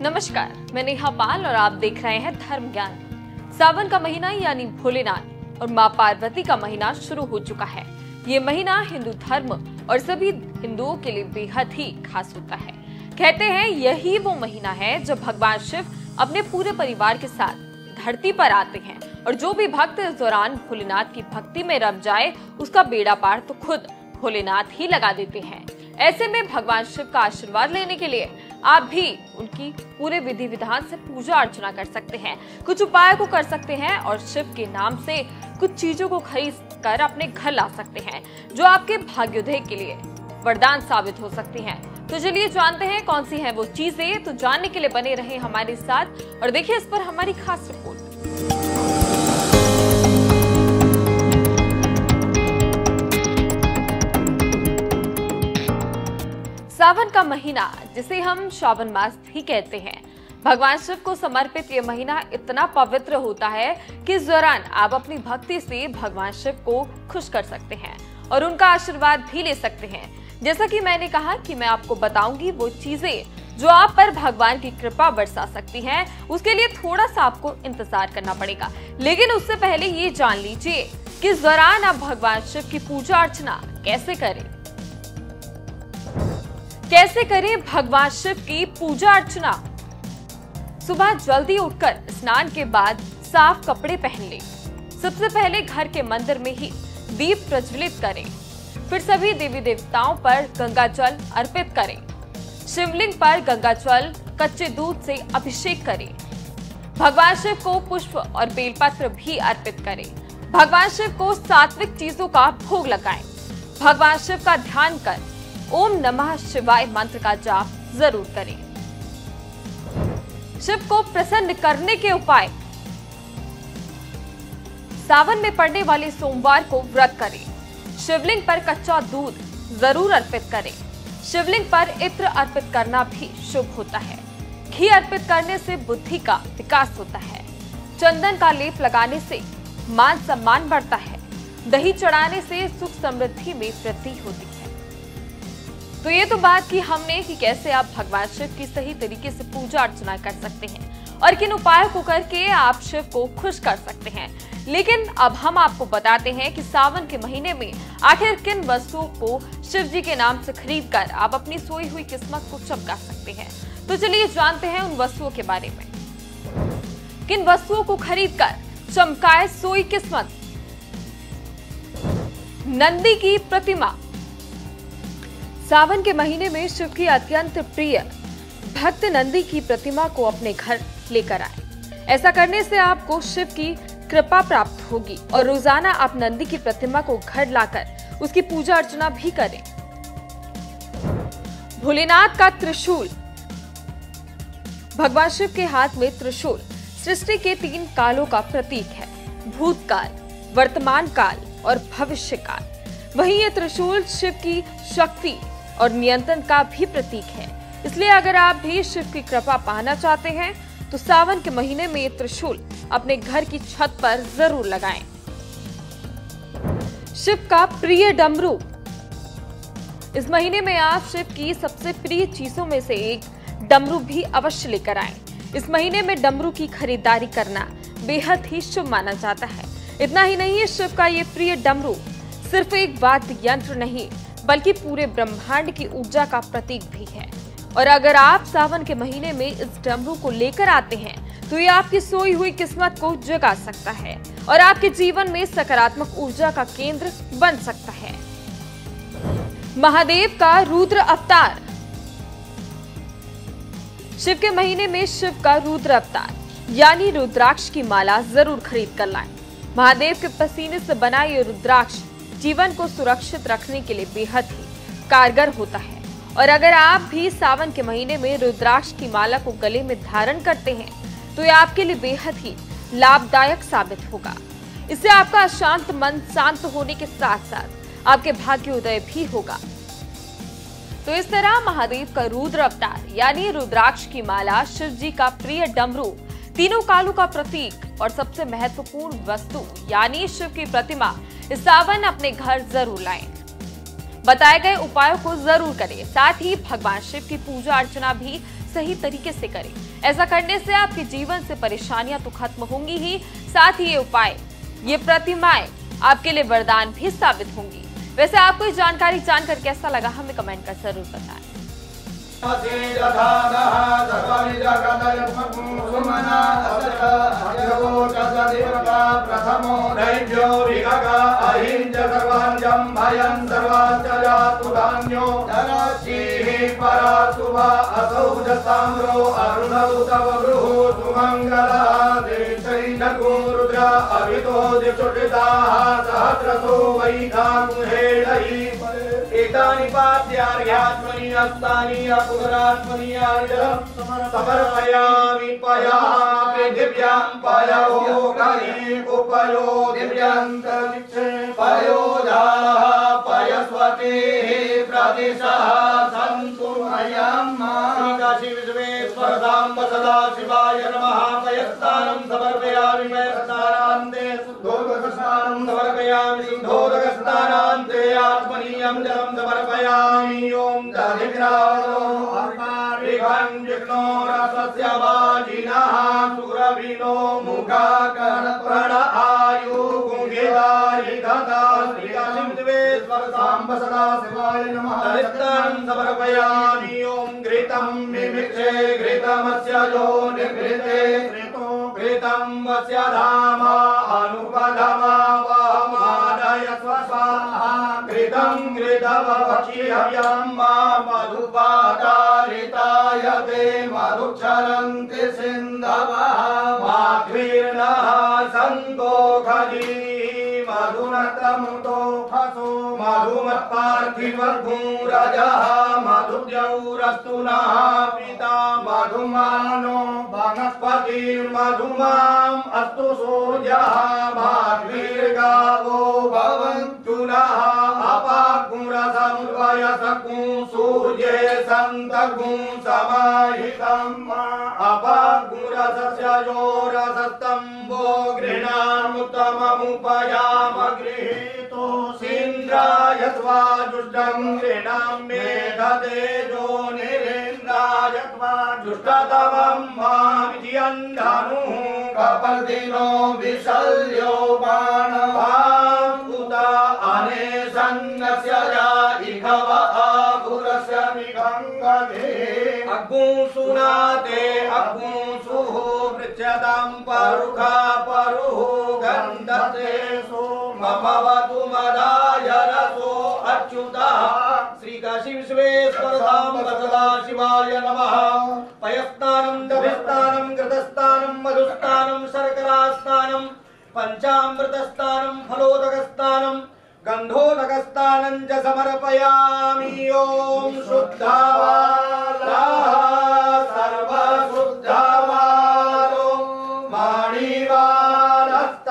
नमस्कार, मैं नेहा पाल और आप देख रहे हैं धर्म ज्ञान। सावन का महीना यानी भोलेनाथ और मां पार्वती का महीना शुरू हो चुका है। ये महीना हिंदू धर्म और सभी हिंदुओं के लिए बेहद ही खास होता है। कहते हैं यही वो महीना है जब भगवान शिव अपने पूरे परिवार के साथ धरती पर आते हैं और जो भी भक्त इस दौरान भोलेनाथ की भक्ति में रम जाए उसका बेड़ा पार तो खुद भोलेनाथ ही लगा देते हैं। ऐसे में भगवान शिव का आशीर्वाद लेने के लिए आप भी उनकी पूरे विधि विधान से पूजा अर्चना कर सकते हैं, कुछ उपाय को कर सकते हैं और शिव के नाम से कुछ चीजों को खरीद कर अपने घर ला सकते हैं जो आपके भाग्योदय के लिए वरदान साबित हो सकती हैं। तो चलिए जानते हैं कौन सी है वो चीजें। तो जानने के लिए बने रहे हमारे साथ और देखिए इस पर हमारी खास रिपोर्ट। सावन का महीना, जिसे हम श्रावण मास भी कहते हैं, भगवान शिव को समर्पित ये महीना इतना पवित्र होता है कि इस दौरान आप अपनी भक्ति से भगवान शिव को खुश कर सकते हैं और उनका आशीर्वाद भी ले सकते हैं। जैसा कि मैंने कहा कि मैं आपको बताऊंगी वो चीजें जो आप पर भगवान की कृपा बरसा सकती हैं। उसके लिए थोड़ा सा आपको इंतजार करना पड़ेगा, लेकिन उससे पहले ये जान लीजिए कि इस दौरान आप भगवान शिव की पूजा अर्चना कैसे करें। कैसे करें भगवान शिव की पूजा अर्चना। सुबह जल्दी उठकर स्नान के बाद साफ कपड़े पहन लें। सबसे पहले घर के मंदिर में ही दीप प्रज्वलित करें। फिर सभी देवी देवताओं पर गंगा जल अर्पित करें। शिवलिंग पर गंगा जल कच्चे दूध से अभिषेक करें। भगवान शिव को पुष्प और बेलपत्र भी अर्पित करें। भगवान शिव को सात्विक चीजों का भोग लगाएं। भगवान शिव का ध्यान कर ओम नमः शिवाय मंत्र का जाप जरूर करें। शिव को प्रसन्न करने के उपाय। सावन में पड़ने वाले सोमवार को व्रत करें। शिवलिंग पर कच्चा दूध जरूर अर्पित करें। शिवलिंग पर इत्र अर्पित करना भी शुभ होता है। घी अर्पित करने से बुद्धि का विकास होता है। चंदन का लेप लगाने से मान सम्मान बढ़ता है। दही चढ़ाने से सुख समृद्धि में वृद्धि होती है। तो ये तो बात की हमने कि कैसे आप भगवान शिव की सही तरीके से पूजा अर्चना कर सकते हैं और किन उपायों को करके आप शिव को खुश कर सकते हैं। लेकिन अब हम आपको बताते हैं कि सावन के महीने में आखिर किन वस्तुओं को शिव जी के नाम से खरीद कर आप अपनी सोई हुई किस्मत को चमका सकते हैं। तो चलिए जानते हैं उन वस्तुओं के बारे में। किन वस्तुओं को खरीद कर चमकाए सोई किस्मत। नंदी की प्रतिमा। सावन के महीने में शिव की अत्यंत प्रिय भक्त नंदी की प्रतिमा को अपने घर लेकर आए। ऐसा करने से आपको शिव की कृपा प्राप्त होगी और रोजाना आप नंदी की प्रतिमा को घर लाकर उसकी पूजा अर्चना भी करें। भोलेनाथ का त्रिशूल। भगवान शिव के हाथ में त्रिशूल सृष्टि के 3 कालों का प्रतीक है, भूतकाल, वर्तमान काल और भविष्य काल। वहीं ये त्रिशूल शिव की शक्ति और नियंत्रण का भी प्रतीक है। इसलिए अगर आप भी शिव की कृपा पाना चाहते हैं तो सावन के महीने में ये त्रिशूल अपने घर की छत पर जरूर लगाएं। शिव का प्रिय डमरू। इस महीने में आप शिव की सबसे प्रिय चीजों में से एक डमरू भी अवश्य लेकर आएं। इस महीने में डमरू की खरीदारी करना बेहद ही शुभ माना जाता है। इतना ही नहीं, शिव का ये प्रिय डमरू सिर्फ एक वाद्य यंत्र नहीं बल्कि पूरे ब्रह्मांड की ऊर्जा का प्रतीक भी है। और अगर आप सावन के महीने में इस डमरू को लेकर आते हैं तो ये आपकी सोई हुई किस्मत को जगा सकता है और आपके जीवन में सकारात्मक ऊर्जा का केंद्र बन सकता है। महादेव का रुद्र अवतार। शिव के महीने में शिव का रुद्र अवतार यानी रुद्राक्ष की माला जरूर खरीद कर लाएं। महादेव के पसीने से बना ये रुद्राक्ष जीवन को सुरक्षित रखने के लिए बेहद ही कारगर होता है। और अगर आप भी सावन के महीने में रुद्राक्ष की माला को गले में धारण करते हैं तो ये आपके लिए बेहद ही लाभदायक साबित होगा। इससे आपका अशांत मन शांत होने के साथ साथ आपके भाग्योदय भी होगा। तो इस तरह महादेव का रुद्र अवतार यानी रुद्राक्ष की माला, शिव जी का प्रिय डमरू, तीनों कालों का प्रतीक और सबसे महत्वपूर्ण वस्तु यानी शिव की प्रतिमा इस सावन अपने घर जरूर लाएं। बताए गए उपायों को जरूर करें। साथ ही भगवान शिव की पूजा अर्चना भी सही तरीके से करें। ऐसा करने से आपके जीवन से परेशानियां तो खत्म होंगी ही, साथ ही ये उपाय, ये प्रतिमाएं आपके लिए वरदान भी साबित होंगी। वैसे आपको ये जानकारी जानकर कैसा लगा हमें कमेंट कर जरूर बताएं। एतानि अस्तानि अपुरात्मनि समर्पयामि पया पृथिव्यां पयो गणे उपयो दिव्यन्तरिक्षे पयोधाः पयस्वते प्रदिशः सन्तु मयम् श्री विश्वेश्वर साम्ब सदा शिवाय नमः। पयस्नानं समर्पयामि पयस्नानान्ते शुद्धोदकस्नानं समर्पयामि शुद्धोदकस्नानान्ते आत्मनीयं जलं समर्पयामि। ओम दधिग्रावणो अर्कारिघं जिग्नो रसस्य वाजिनः सुरभिनो मुखाकर्णप्रण आयु गुंगिदारि गदा श्रीकाशीं दिवेश्वर साम्ब सदा शिवाय नमः। दरिद्रं समर्पयामि। ओम घृतं मिमिक्षे घृतमस्य जो निघृते घृतं वस्य धाम अनुपधमा वहमादय स्वस्वाहा घृतं घृतवक्षिहव्यं मधुपादारिताय ते मधुक्षरन्ति सिन्धवः माध्वीर्णः सन्तो खली मधुनतमुतो फसो मधुमत्पार्थिवभूरजः मधुद्यौरस्तु नः पिता मधुमानो वनस्पतिर्मधुमाम् अस्तु सूर्यः माध्वीर्गावो भवन्तु नः अपागुरसमुद्वयसकुं सूर्ये सन्तगुं समाहितम् अपागुरसस्य योरसस्तम्भो गृह्णामुत्तममुपयाम गृहीतो सीन्द्राय स्वाजुष्टं गृह्णामि मेघतेजो निरेन्द्राय स्वाजुष्टतमं माविजयन्धनुः कपर्दिनो विशल्यो बाणवाम् उत अनेशन्नस्य या इघव आभुरस्य निघङ्गधे अग्गुंसुनाते अग्गुंसुः पृच्छतां परुखा परुः गन्धते सोमभवतु मदाय रसो अच्युतः। श्रीकाशी विश्वेश्वर साम्ब सदा शिवाय नमः। पयस्नानं दभिस्नानं घृतस्नानं मधुस्नानं शर्करास्नानं पंचामृतस्नानं फलोदकस्नानं गन्धोदकस्नानं च समर्पयामि। ओम शुद्धावाला सर्वशुद्धावालो मणिवालस्त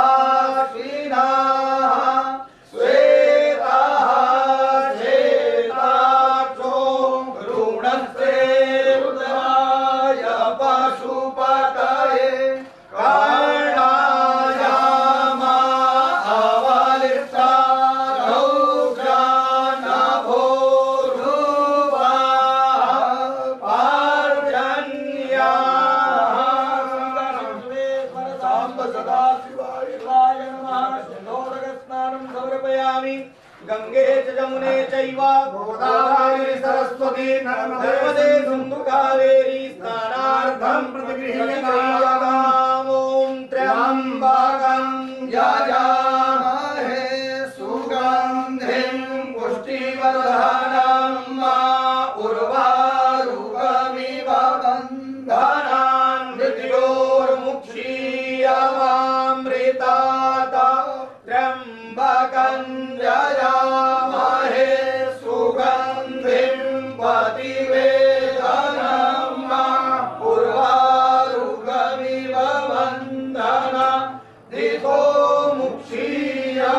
आश्विनाः श्वेताः श्वेताक्षो रुणस्ते रुद्राय पशुपतये गंगे च जमुने चैव गोदावरी सरस्वती नर्मदे सिन्धु कावेरी स्नानार्थं प्रतिगृह्यताम्। ओम त्र्यंबकं यजामहे सुगन्धिं पुष्टिवर्धनम् उर्वारुकमिव बन्धनान् मृत्योर्मुक्षीयमामृतात् त्र्यंबकं यजामहे सुगन्धिं पतिवेदनम् उर्वारुकमिव बन्धनान् दिशो मुक्षीयमामुता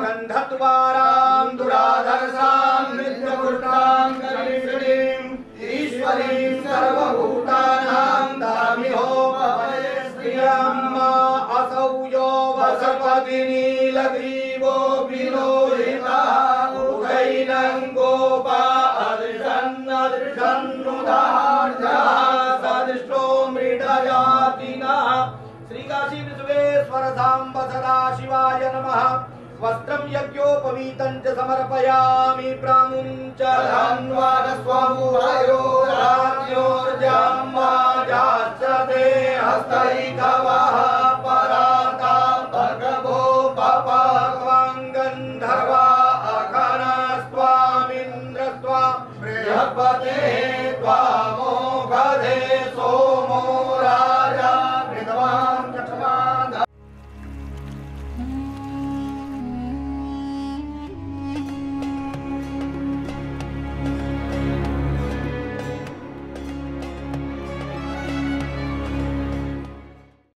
गन्धद्वारां दुराधर्षां नित्यपुष्टां करीषणीं ईश्वरीं सर्वभूतानां दामिहो सरपति नीलग्रीवो विलोहितः उभयनं गोपा अदृशन्नुदार्यः सदृष्टो मृडजातिनः। श्री काशी विश्वेश्वर सांब सदा शिवाय नमः। वस्त्रं यज्ञोपवीतं च समर्पयामि प्रामुं च धन्वादस्वमुभयो राज्योर्जम्माजाश्च ते हस्तैकवः।